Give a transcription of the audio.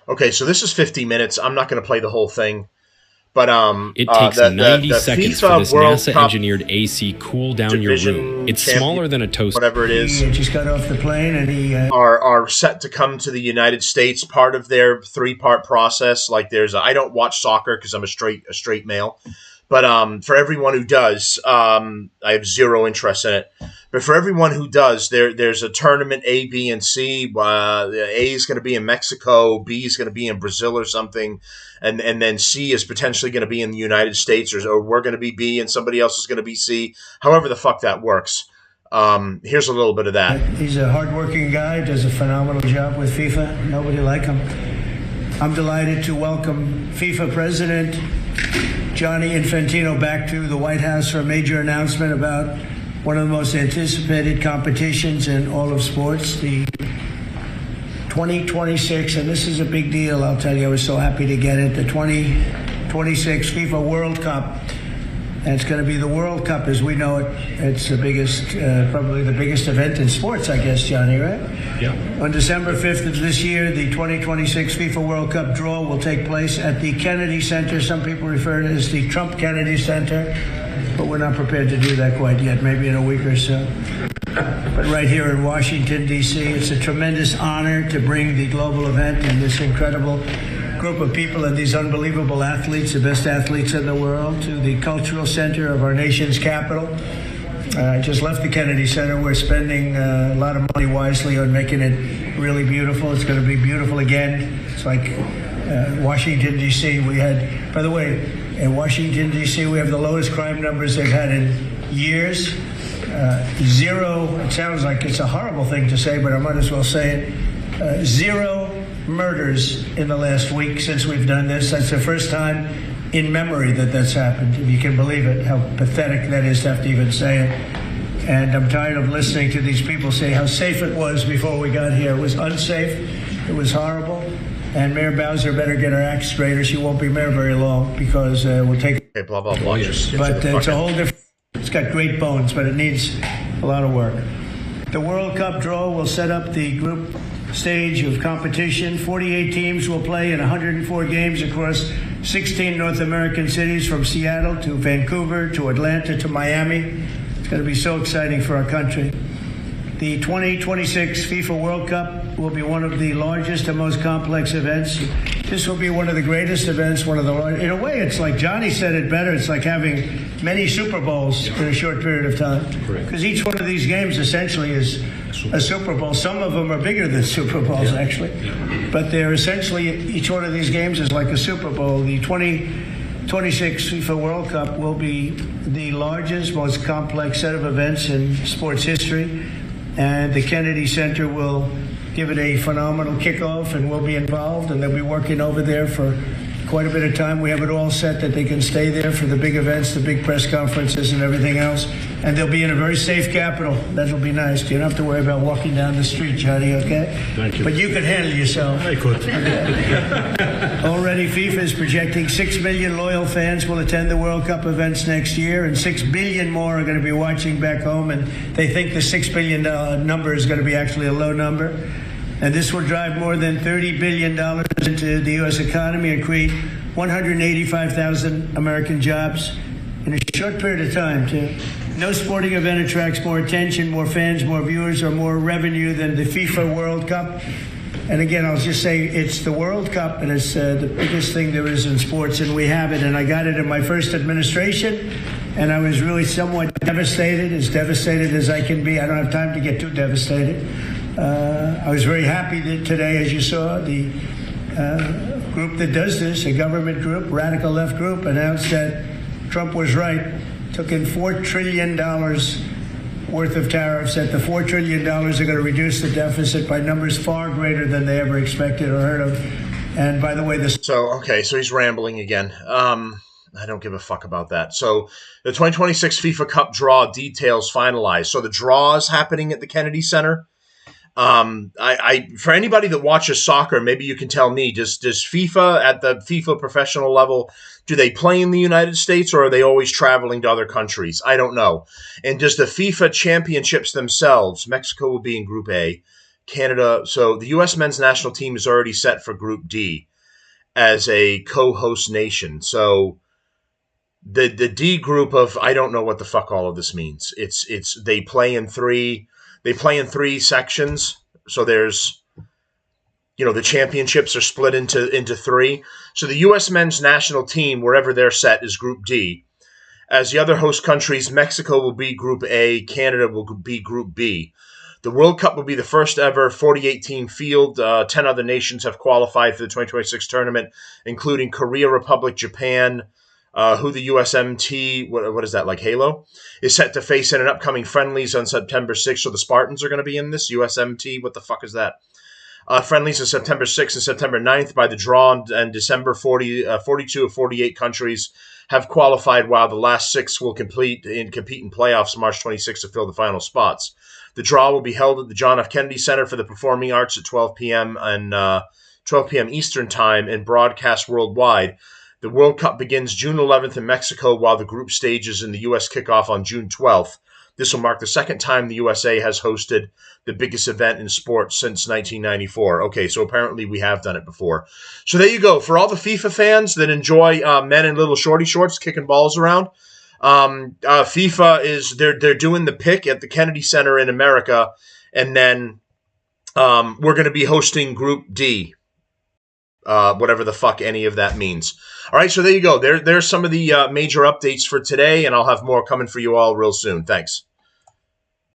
Okay, so this is 50 minutes. I'm not going to play the whole thing, but It takes 90 the seconds for FIFA this World Cup NASA-engineered AC cool down your room. division It's champion, smaller than a toaster. whatever it is. He just got off the plane and he are set to come to the United States. Part of their 3-part process. Like I don't watch soccer because I'm a straight male, but for everyone who does, I have zero interest in it. But for everyone who does, there's a tournament A, B, and C. A is going to be in Mexico, B is going to be in Brazil or something, and then C is potentially going to be in the United States, or we're going to be B and somebody else is going to be C. However the fuck that works. Here's a little bit of that. He's a hardworking guy, does a phenomenal job with FIFA. Nobody like him. I'm delighted to welcome FIFA President Gianni Infantino back to the White House for a major announcement about one of the most anticipated competitions in all of sports, the 2026, and this is a big deal, I'll tell you, I was so happy to get it, the 2026 FIFA World Cup. And it's going to be the World Cup as we know it. It's the biggest, probably the biggest event in sports, I guess, Johnny, right? Yeah. On December 5th of this year, the 2026 FIFA World Cup draw will take place at the Kennedy Center. Some people refer to it as the Trump Kennedy Center, but we're not prepared to do that quite yet, maybe in a week or so. But right here in Washington, D.C., it's a tremendous honor to bring the global event and this incredible group of people and these unbelievable athletes, the best athletes in the world, to the cultural center of our nation's capital. I just left the Kennedy Center. We're spending a lot of money wisely on making it really beautiful. It's going to be beautiful again. It's like Washington, D.C. We had, by the way, in Washington, D.C., we have the lowest crime numbers they've had in years. Zero, it sounds like it's a horrible thing to say, but I might as well say it. Zero murders in the last week since we've done this. That's the first time in memory that that's happened, if you can believe it, how pathetic that is to have to even say it. And I'm tired of listening to these people say how safe it was before we got here. It was unsafe. It was horrible. And Mayor Bowser better get her act straight or she won't be mayor very long because we'll take... Okay, blah, blah, blah. But it's a whole different... It's got great bones, but it needs a lot of work. The World Cup draw will set up the group stage of competition. 48 teams will play in 104 games across 16 North American cities, from Seattle to Vancouver to Atlanta to Miami. It's going to be so exciting for our country. The 2026 FIFA World Cup will be one of the largest and most complex events. This will be one of the greatest events, one of the largest. In a way, it's like Johnny said it better. It's like having many Super Bowls in a short period of time. Because each one of these games essentially is a Super Bowl. Some of them are bigger than Super Bowls, actually. But they're essentially, each one of these games is like a Super Bowl. The 2026 FIFA World Cup will be the largest, most complex set of events in sports history. And the Kennedy Center will give it a phenomenal kickoff, and we'll be involved, and they'll be working over there for quite a bit of time. We have it all set that they can stay there for the big events, the big press conferences and everything else. And they'll be in a very safe capital. That'll be nice. You don't have to worry about walking down the street, Johnny, okay? Thank you. But you can handle yourself. I could. Already, FIFA is projecting 6 million loyal fans will attend the World Cup events next year, and 6 billion more are going to be watching back home, and they think the $6 billion number is going to be actually a low number. And this will drive more than $30 billion into the U.S. economy and create 185,000 American jobs in a short period of time, too. No sporting event attracts more attention, more fans, more viewers, or more revenue than the FIFA World Cup. And again, I'll just say it's the World Cup, and it's the biggest thing there is in sports, and we have it. And I got it in my first administration, and I was really somewhat devastated as I can be. I don't have time to get too devastated. I was very happy that today, as you saw, the group that does this, a government group, radical left group, announced that Trump was right. Took in $4 trillion worth of tariffs, that the $4 trillion are going to reduce the deficit by numbers far greater than they ever expected or heard of. And by the way, this... So he's rambling again. I don't give a fuck about that. So the 2026 FIFA Cup draw details finalized. So the draw is happening at the Kennedy Center. For anybody that watches soccer, maybe you can tell me, does FIFA at the FIFA professional level, do they play in the United States or are they always traveling to other countries? I don't know. And does the FIFA championships themselves, Mexico will be in Group A, Canada. So the U.S. men's national team is already set for Group D as a co-host nation. So the D group of, I don't know what the fuck all of this means. It's they play in three sections. So there's, the championships are split into three. So the U.S. men's national team, wherever they're set, is Group D. As the other host countries, Mexico will be Group A, Canada will be Group B. The World Cup will be the first ever 48-team field. 10 other nations have qualified for the 2026 tournament, including Korea Republic, Japan, who the USMT, what is that, like Halo, is set to face in an upcoming friendlies on September 6th. So the Spartans are going to be in this. USMT, what the fuck is that? Friendlies on September 6th and September 9th by the draw, and December 42 of 48 countries have qualified, while the last 6 will compete in playoffs March 26th to fill the final spots. The draw will be held at the John F. Kennedy Center for the Performing Arts at 12 p.m. and 12 p.m. Eastern Time and broadcast worldwide. The World Cup begins June 11th in Mexico, while the group stages in the U.S. kick off on June 12th. This will mark the second time the USA has hosted the biggest event in sports since 1994. Okay, so apparently we have done it before. So there you go. For all the FIFA fans that enjoy men in little shorty shorts kicking balls around, FIFA they're doing the pick at the Kennedy Center in America, and then we're going to be hosting Group D, whatever the fuck any of that means. All right, so there you go. There's some of the major updates for today, and I'll have more coming for you all real soon. Thanks.